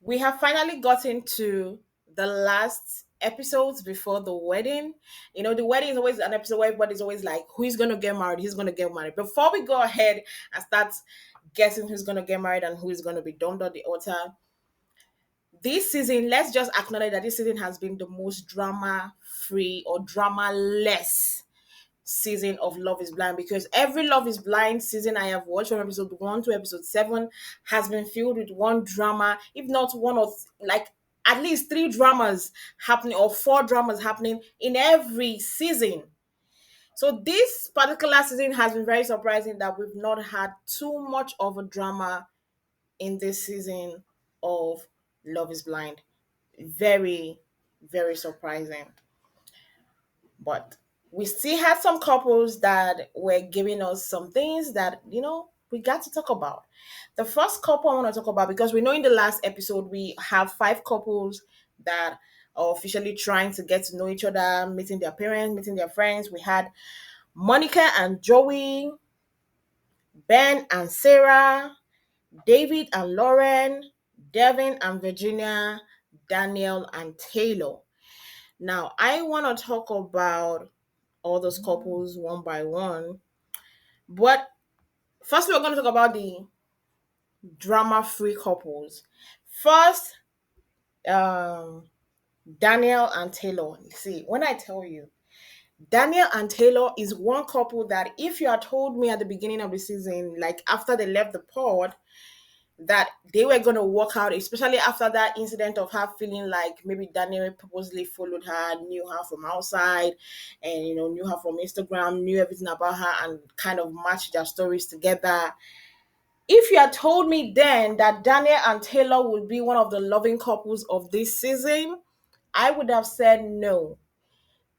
We have finally gotten to the last episodes before the wedding. The wedding is always an episode where everybody's always like, who's going to get married? Who's going to get married? Before we go ahead and start guessing who's going to get married and who is going to be dumped on the altar, this season, let's just acknowledge that this season has been the most drama free or drama less season of Love is Blind, because every Love is Blind season I have watched from episode 1 to episode 7 has been filled with one drama, if not one or like at least three dramas happening or four dramas happening in every season. So this particular season has been very surprising that we've not had too much of a drama in this season of Love is Blind. Very, very surprising. But we still had some couples that were giving us some things that, we got to talk about. The first couple I want to talk about, because we know in the last episode we have five couples that are officially trying to get to know each other, meeting their parents, meeting their friends. We had Monica and Joey, Ben and Sarah, David and Lauren, Devin and Virginia, Daniel and Taylor. Now, I want to talk about all those couples one by one. But first, we're going to talk about the drama free couples. First, um, Daniel and Taylor. See, when I tell you, Daniel and Taylor is one couple that if you had told me at the beginning of the season, like after they left the pod, that they were going to work out, especially after that incident of her feeling like maybe Daniel purposely followed her, knew her from outside, and knew her from Instagram, knew everything about her, and kind of matched their stories together. If you had told me then that Daniel and Taylor would be one of the loving couples of this season, I would have said no,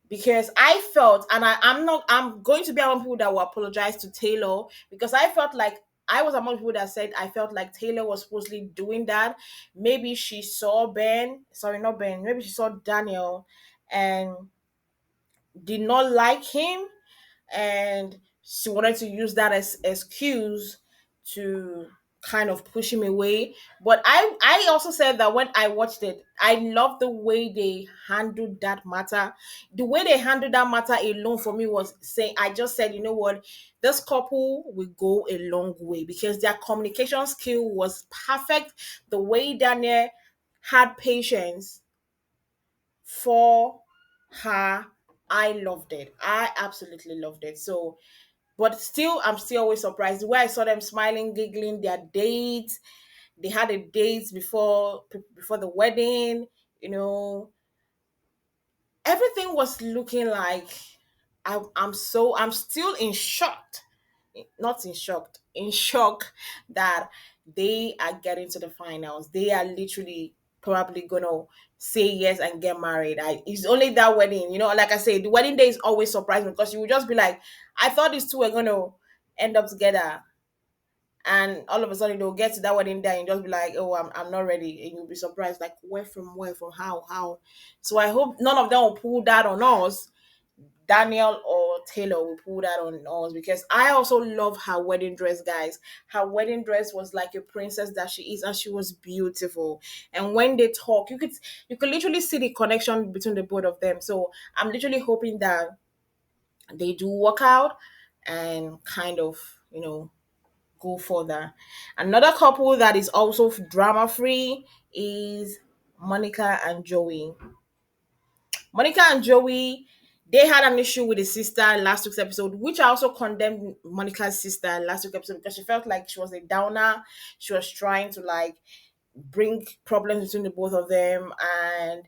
because I felt, and I'm going to be among people that will apologize to Taylor, because I felt like I was among people that said I felt like Taylor was supposedly doing that. Maybe she saw Ben, sorry, not Ben, maybe she saw Daniel and did not like him, and she wanted to use that as excuse to kind of push him away. But I also said that when I watched it, I love the way they handled that matter. The way they handled that matter alone for me was saying, I just said, you know what, this couple will go a long way, because their communication skill was perfect. The way Daniel had patience for her, I loved it. I absolutely loved it. So, but still, I'm still always surprised. The way I saw them smiling, giggling, their dates. They had a date before the wedding. You know, everything was looking like I'm still in shock, not in shock, in shock that they are getting to the finals. They are literally probably gonna say yes and get married. It's only that wedding, like I said, the wedding day is always surprising, because you would just be like, I thought these two were gonna end up together, and all of a sudden they'll get to that wedding day and just be like, oh, I'm not ready, and you'll be surprised, like, where from how. So I hope none of them will pull that on us. Daniel or Taylor will pull that on us, because I also love her wedding dress, guys. Her wedding dress was like a princess that she is, and she was beautiful. And when they talk, you could literally see the connection between the both of them. So I'm literally hoping that they do work out and kind of, go further. Another couple that is also drama free is Monica and Joey. Monica and Joey, they had an issue with his sister last week's episode, which I also condemned Monica's sister last week's episode, because she felt like she was a downer. She was trying to like bring problems between the both of them. And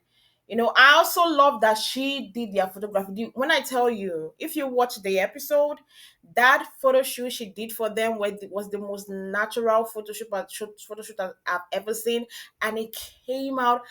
I also love that she did their photography. When I tell you, if you watch the episode, that photo shoot she did for them was the most natural photo shoot that I've ever seen, and it came out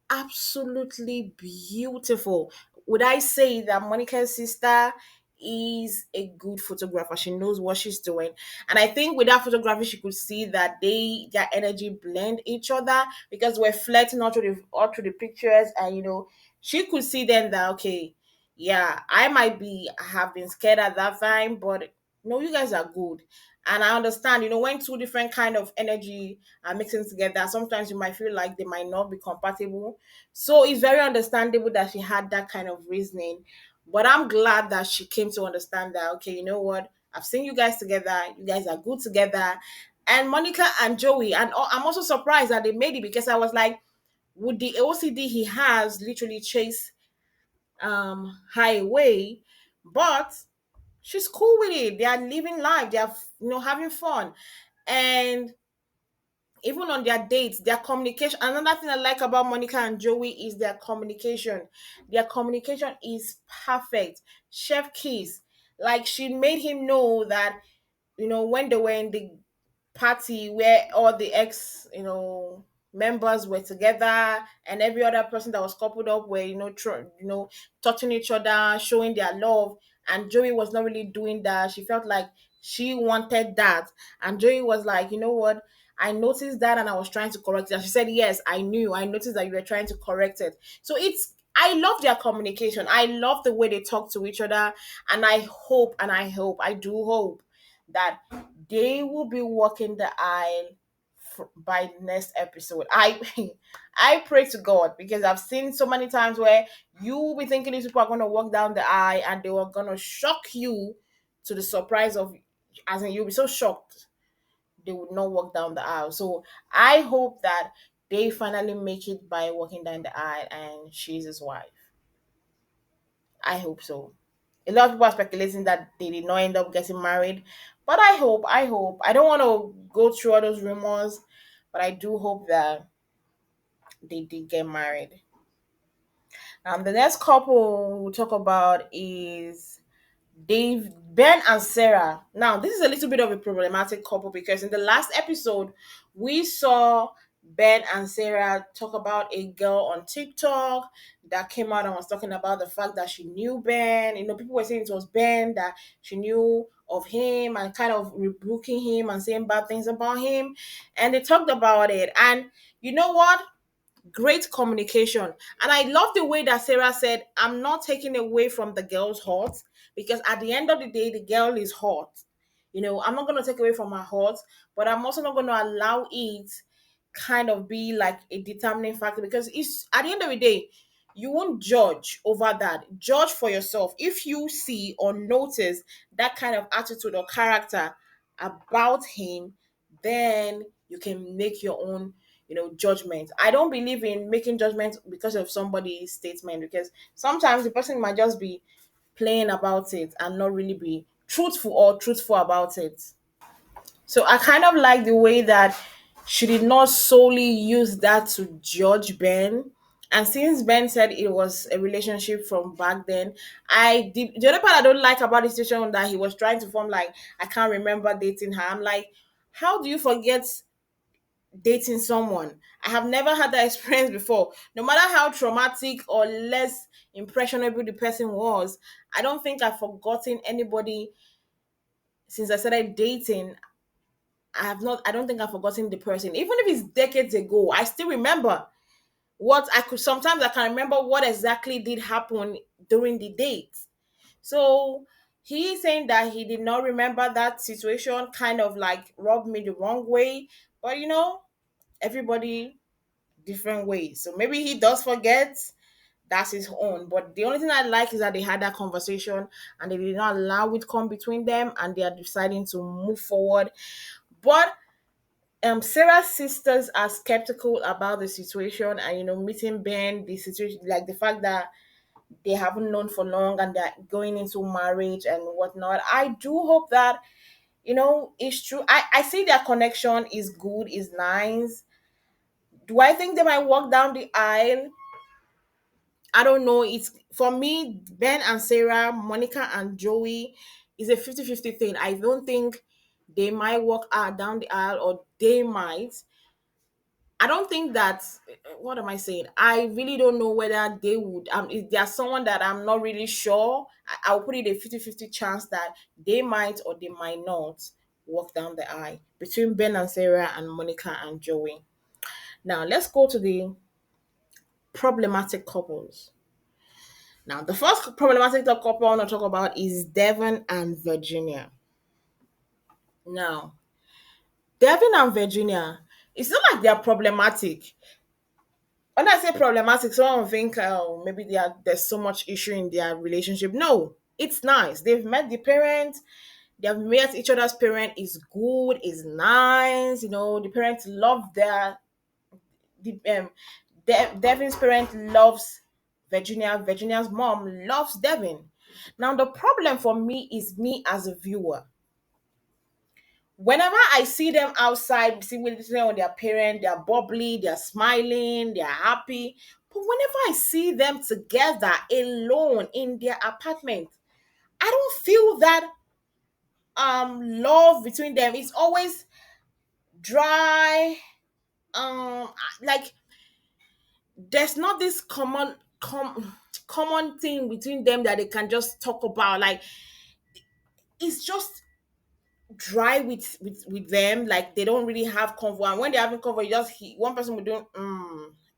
absolutely beautiful. Would I say that Monica's sister is a good photographer? She knows what she's doing. And I think with that photography, she could see that their energy blend each other, because we're flirting all through the pictures. And she could see then that, okay, yeah, I might have been scared at that time, but no, you guys are good. And I understand, when two different kind of energy are mixing together, sometimes you might feel like they might not be compatible. So it's very understandable that she had that kind of reasoning. But I'm glad that she came to understand that, okay, you know what? I've seen you guys together. You guys are good together. And Monica and Joey, and I'm also surprised that they made it, because I was like, would the OCD he has literally chase her away? But she's cool with it. They are living life. They are, having fun. And even on their dates, their communication. Another thing I like about Monica and Joey is their communication. Their communication is perfect. Chef kiss. Like, she made him know that, when they were in the party where all the ex, members were together, and every other person that was coupled up were, touching each other, showing their love, and Joey was not really doing that. She felt like she wanted that, and Joey was like, you know what? I noticed that, and I was trying to correct it. And she said, yes, I knew. I noticed that you were trying to correct it. So I love their communication. I love the way they talk to each other. And I do hope that they will be walking the aisle by the next episode. I pray to God, because I've seen so many times where you will be thinking these people are going to walk down the aisle and they were going to shock you to the surprise of, as in, you'll be so shocked they would not walk down the aisle. So I hope that they finally make it by walking down the aisle and she's his wife. I hope so. A lot of people are speculating that they did not end up getting married, but I hope. I don't want to go through all those rumors, but I do hope that they did get married. The next couple we'll talk about is Ben and Sarah. Now, this is a little bit of a problematic couple, because in the last episode, we saw Ben and Sarah talk about a girl on TikTok that came out and was talking about the fact that she knew Ben. People were saying it was Ben, that she knew of him, and kind of rebuking him and saying bad things about him. And they talked about it. And you know what? Great communication. And I love the way that Sarah said, I'm not taking away from the girl's heart, because at the end of the day, the girl is hot. I'm not going to take away from her heart, but I'm also not going to allow it kind of be like a determining factor, because it's at the end of the day, you won't judge over that. Judge for yourself. If you see or notice that kind of attitude or character about him, then you can make your own judgment. I don't believe in making judgments because of somebody's statement, because sometimes the person might just be playing about it and not really be truthful about it. So I kind of like the way that she did not solely use that to judge Ben. And since Ben said it was a relationship from back then, the other part I don't like about the situation that he was trying to form like, I can't remember dating her. I'm like, how do you forget dating someone? I have never had that experience before. No matter how traumatic or less impressionable the person was, I don't think I've forgotten anybody since I started dating. I don't think I've forgotten the person. Even if it's decades ago, I still remember what I could. Sometimes I can remember what exactly did happen during the date. So he's saying that he did not remember that situation, kind of like rubbed me the wrong way. But everybody different ways. So maybe he does forget. That's his own. But the only thing I like is that they had that conversation and they did not allow it come between them, and they are deciding to move forward. But Sarah's sisters are skeptical about the situation, and meeting Ben, the situation, like the fact that they haven't known for long and they're going into marriage and whatnot. I do hope that it's true. I see their connection is good, is nice. Do I think they might walk down the aisle? I don't know. It's for me, Ben and Sarah, Monica and Joey is a 50-50 thing. I don't think they might walk out down the aisle, or they might. I don't think that, what am I saying? I really don't know whether they would. If there's someone that I'm not really sure, I'll put it a 50-50 chance that they might or they might not walk down the aisle between Ben and Sarah and Monica and Joey. Now, let's go to the problematic couples. Now, the first problematic couple I want to talk about is Devon and Virginia. Now, Devin and Virginia, it's not like they're problematic. When I say problematic, someone will think, oh, maybe there's so much issue in their relationship. No, it's nice. They've met the parents. They have met each other's parent. Is good. Is nice. The parents love the Devin's parent loves Virginia. Virginia's mom loves Devin. Now the problem for me is me as a viewer. Whenever I see them outside, see with on their parent, they're bubbly, they're smiling, they're happy. But whenever I see them together alone in their apartment, I don't feel that love between them. It's always dry. Like there's not this common thing between them that they can just talk about. Like it's just dry with them. Like they don't really have convo, and when they're having convo, you just one person will do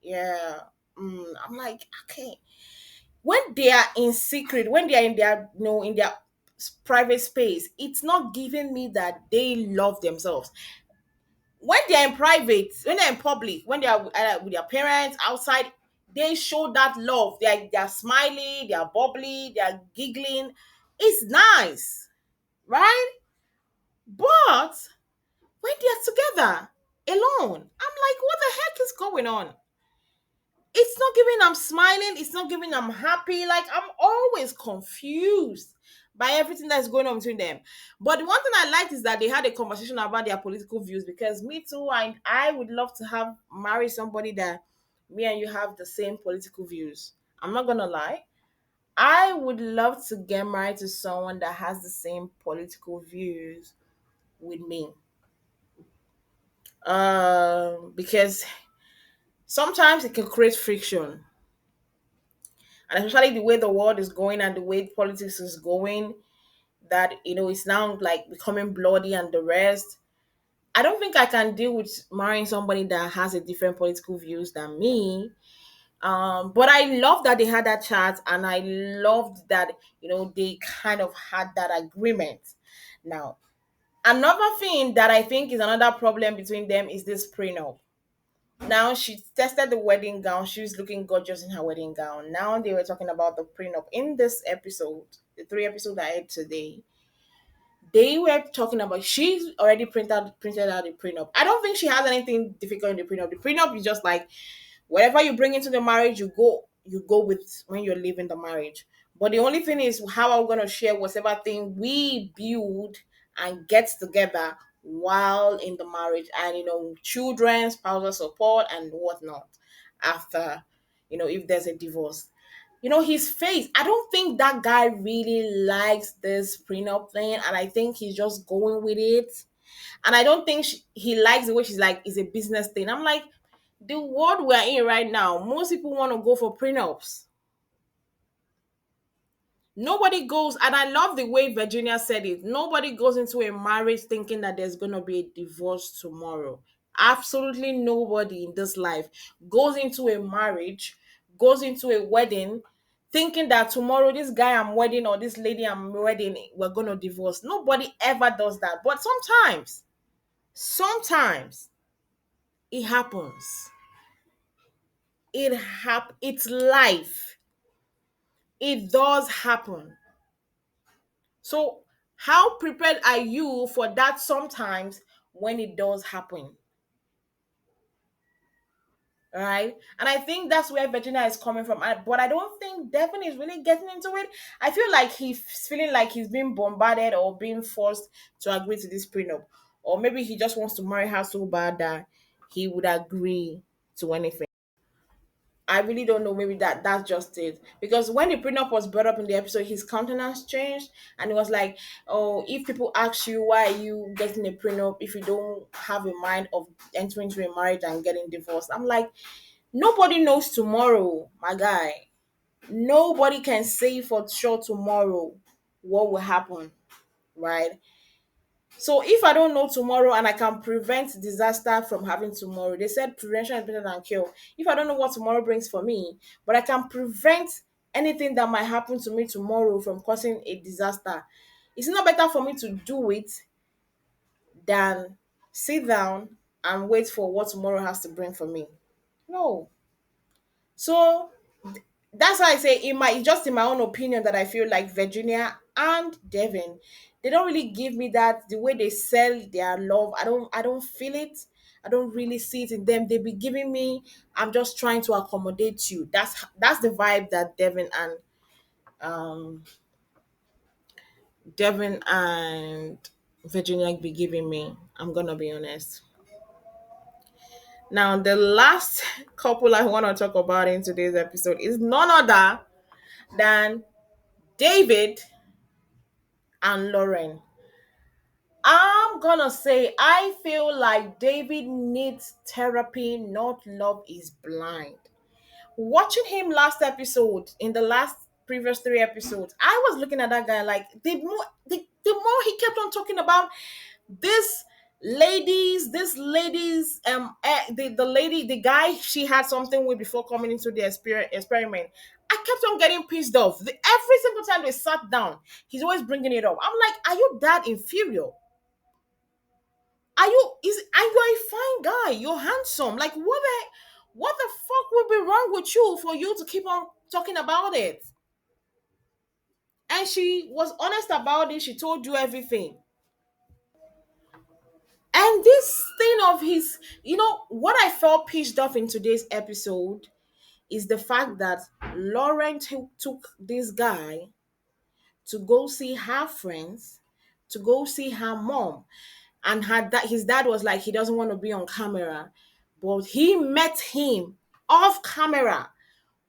yeah. I'm like, okay, when they are in secret, when they are in their in their private space, it's not giving me that they love themselves. When they're in private, when they're in public, when they are with their parents outside, they show that love. They're smiling, they're bubbly, they're giggling. It's nice, right? But when they're together alone, I'm like, what the heck is going on? It's not giving I'm smiling, it's not giving I'm happy. Like I'm always confused by everything that's going on between them. But the one thing I liked is that they had a conversation about their political views, because me too, I would love to have marry somebody that me and you have the same political views. I'm not gonna lie. I would love to get married to someone that has the same political views with me. Because sometimes it can create friction, and especially the way the world is going and the way politics is going, that it's now like becoming bloody and the rest. I don't think I can deal with marrying somebody that has a different political views than me. But I love that they had that chat, and I loved that they kind of had that agreement. Now, another thing that I think is another problem between them is this prenup. Now she tested the wedding gown. She was looking gorgeous in her wedding gown. Now they were talking about the prenup. In this episode, the three episodes I had today, they were talking about she's already printed out the prenup. I don't think she has anything difficult in the prenup. The prenup is just like whatever you bring into the marriage, you go with when you're leaving the marriage. But the only thing is how are we gonna share whatever thing we build and get together while in the marriage, and children, spousal support and whatnot after, if there's a divorce. His face, I don't think that guy really likes this prenup thing, and I think he's just going with it. And I don't think he likes the way she's like, it's a business thing. I'm like, the world we're in right now, most people want to go for prenups. Nobody goes, and I love the way Virginia said it. Nobody goes into a marriage thinking that there's going to be a divorce tomorrow. Absolutely nobody in this life goes into a marriage, goes into a wedding thinking that tomorrow this guy I'm wedding or this lady I'm wedding, we're going to divorce. Nobody ever does that. But sometimes it happens. It's life. It does happen. So how prepared are you for that sometimes when it does happen? Right? And I think that's where Virginia is coming from. But I don't think Devin is really getting into it. I feel like he's feeling like he's being bombarded or being forced to agree to this prenup. Or maybe he just wants to marry her so bad that he would agree to anything. I really don't know. Maybe that's just it. Because when the prenup was brought up in the episode, his countenance changed, and it was like, "Oh, if people ask you why are you getting a prenup if you don't have a mind of entering into a marriage and getting divorced?" I'm like, nobody knows tomorrow, my guy. Nobody can say for sure tomorrow what will happen, right? So if I don't know tomorrow and I can prevent disaster from having tomorrow, they said prevention is better than cure. If I don't know what tomorrow brings for me, but I can prevent anything that might happen to me tomorrow from causing a disaster, it's not better for me to do it than sit down and wait for what tomorrow has to bring for me. No. So that's why I say in my just in my own opinion that I feel like Virginia and Devin, they don't really give me that the way they sell their love. I don't feel it. I don't really see it in them. They be giving me, I'm just trying to accommodate you. That's the vibe that um Devin and Virginia be giving me. I'm gonna be honest. Now the last couple I want to talk about in today's episode is none other than David and Lauren. I'm gonna say I feel like David needs therapy, not love is blind. Watching him last episode, in the last previous three episodes, I was looking at that guy like the more he kept on talking about this the lady, the guy she had something with before coming into the experiment. I kept on getting pissed off. Every single time they sat down, he's always bringing it up. I'm like, are you that inferior? Are you is and you're a fine guy, you're handsome. Like what the fuck would be wrong with you for you to keep on talking about it? And she was honest about it. She told you everything. And this thing of his, what I felt pissed off in today's episode is the fact that Lauren took this guy to go see her friends, to go see her mom. And his dad was like, he doesn't want to be on camera. But he met him off camera.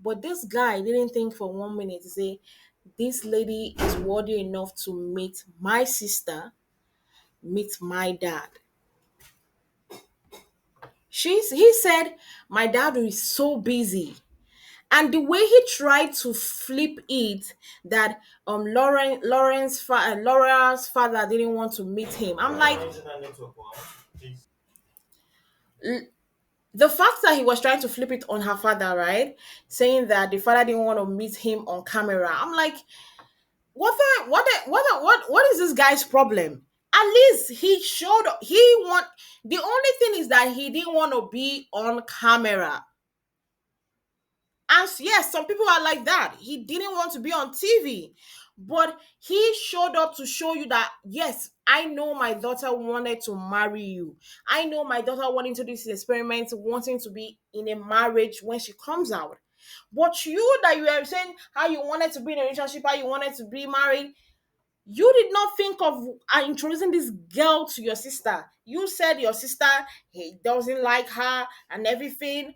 But this guy didn't think for 1 minute to say, this lady is worthy enough to meet my sister, meet my dad. He said, my dad is so busy. And the way he tried to flip it, that Laura's father didn't want to meet him. I'm like, the fact that he was trying to flip it on her father, right? Saying that the father didn't want to meet him on camera. I'm like, what is this guy's problem? At least he showed he want the only thing is that he didn't want to be on camera. And yes, some people are like that. He didn't want to be on TV, but he showed up to show you that, yes, I know my daughter wanted to marry you. I know my daughter wanting to do this experiment, wanting to be in a marriage when she comes out. But that you were saying how you wanted to be in a relationship, how you wanted to be married, you did not think of introducing this girl to your sister. You said your sister, he doesn't like her and everything,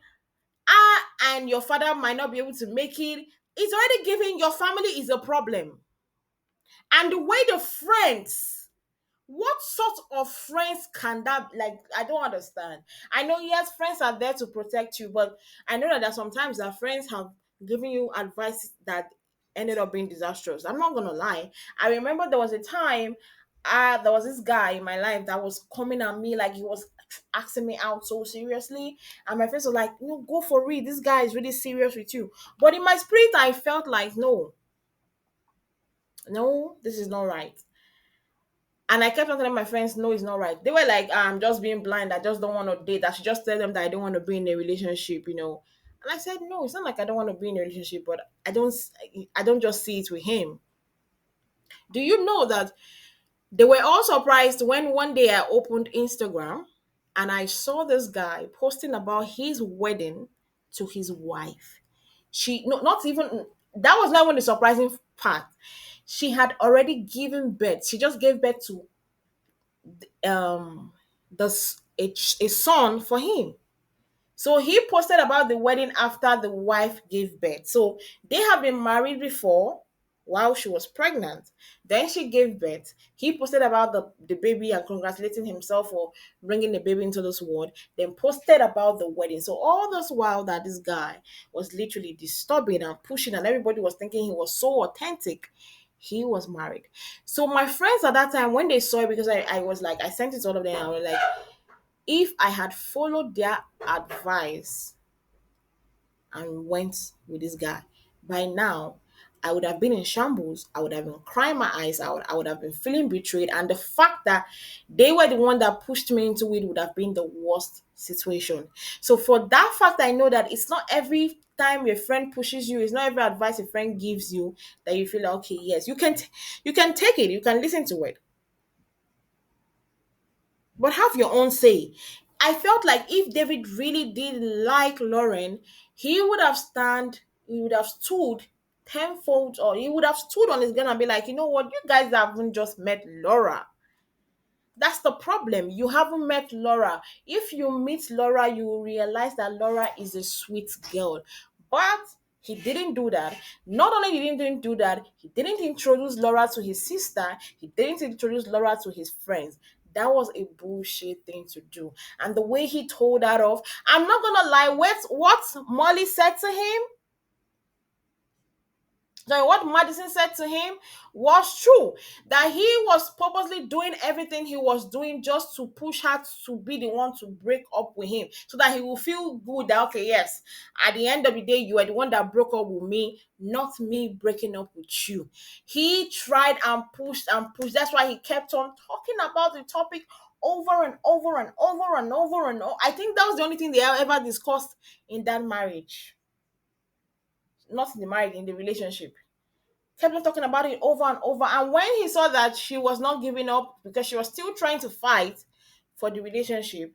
and your father might not be able to make it. It's already giving your family is a problem. And the way the friends, what sort of friends can that, like, I don't understand. I know, yes, friends are there to protect you, but I know that there are sometimes that friends have given you advice that ended up being disastrous. I'm not gonna lie. I remember there was a time, there was this guy in my life that was coming at me like he was asking me out so seriously, and my friends were like, "No, go for it. This guy is really serious with you." But in my spirit, I felt like, no, no, this is not right. And I kept on telling my friends, no, it's not right. They were like, I'm just being blind. I just don't want to date. I should just tell them that I don't want to be in a relationship. And I said, no, it's not like I don't want to be in a relationship, but I don't just see it with him. Do you know that they were all surprised when one day I opened Instagram and I saw this guy posting about his wedding to his wife. She no, not even that was not even the surprising part. She had already given birth. She just gave birth to um a son for him. So he posted about the wedding after the wife gave birth. So they have been married before while she was pregnant. Then she gave birth. He posted about the baby and congratulating himself for bringing the baby into this world. Then posted about the wedding. So all this while that this guy was literally disturbing and pushing, and everybody was thinking he was so authentic, he was married. So my friends at that time, when they saw it, because I was like, I sent it to all of them, I was like, if I had followed their advice and went with this guy, by now I would have been in shambles. I would have been crying my eyes out. I would have been feeling betrayed. And the fact that they were the one that pushed me into it would have been the worst situation. So for that fact, I know that it's not every time your friend pushes you, it's not every advice a friend gives you that you feel like, okay, yes, you can take it, you can listen to it, but have your own say. I felt like if David really did like Lauren, he would have he would have stood tenfold, or he would have stood on his gun and be like, you know what, you guys haven't just met Laura. That's the problem. You haven't met Laura. If you meet Laura, you will realize that Laura is a sweet girl. But he didn't do that. Not only didn't do that, he didn't introduce Laura to his sister. He didn't introduce Laura to his friends. That was a bullshit thing to do. And the way he told that off, I'm not gonna lie, what Molly said to him, so what Madison said to him was true. That he was purposely doing everything he was doing just to push her to be the one to break up with him. So that he will feel good that, okay, yes, at the end of the day, you are the one that broke up with me, not me breaking up with you. He tried and pushed and pushed. That's why he kept on talking about the topic over and over and over and over and over. I think that was the only thing they ever discussed in that marriage. Not in the marriage, in the relationship, kept on talking about it over and over. And when he saw that she was not giving up because she was still trying to fight for the relationship,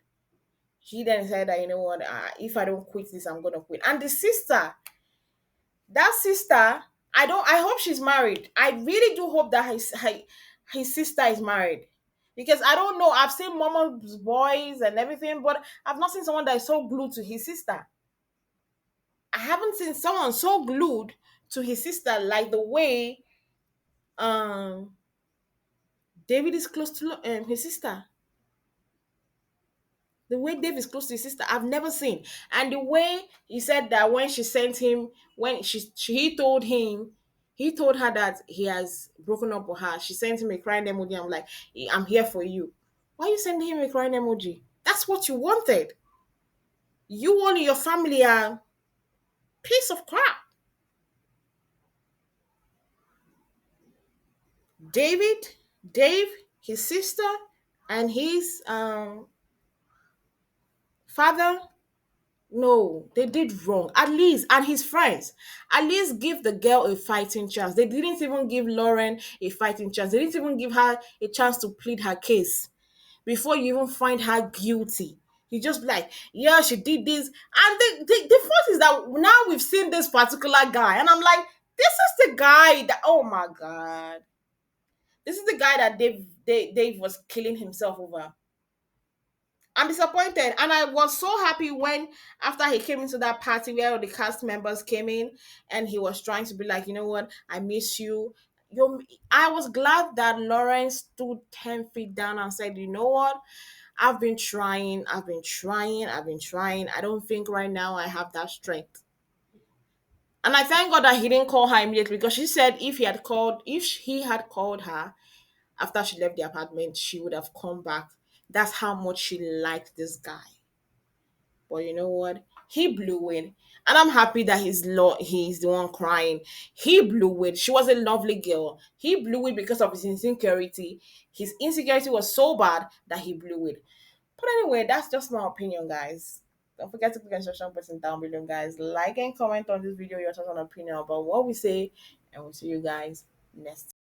he then said that, you know what, if I don't quit this, I'm gonna quit. And the sister, that sister, I hope she's married. I really do hope that his sister is married. Because I don't know, I've seen Mama's boys and everything, but I've not seen someone that is so glued to his sister. I haven't seen someone so glued to his sister like the way um David is close to his sister. The way Dave is close to his sister, I've never seen. And the way he said that when she sent him, when he told him, he told her that he has broken up with her. She sent him a crying emoji. I'm like, I'm here for you. Why are you sending him a crying emoji? That's what you wanted. You and your family are piece of crap. David, Dave, his sister, and his father. No, they did wrong. At least, and his friends, at least give the girl a fighting chance. They didn't even give Lauren a fighting chance. They didn't even give her a chance to plead her case before you even find her guilty. You just be like, yeah, she did this. And the fault is that now we've seen this particular guy, and I'm like, this is the guy that, oh my God. This is the guy that Dave was killing himself over. I'm disappointed, and I was so happy when after he came into that party where all the cast members came in, and he was trying to be like, you know what, I miss you. I was glad that Lawrence stood 10 feet down and said, you know what, I've been trying. I don't think right now I have that strength. And I thank God that he didn't call her immediately, because she said if he had called her after she left the apartment, she would have come back. That's how much she liked this guy. But you know what? He blew it. And I'm happy that he's the one crying. He blew it. She was a lovely girl. He blew it because of his insecurity. His insecurity was so bad that he blew it. But anyway, that's just my opinion, guys. Don't forget to click the instruction button down below, guys. Like and comment on this video your thoughts and opinion about what we say. And we'll see you guys next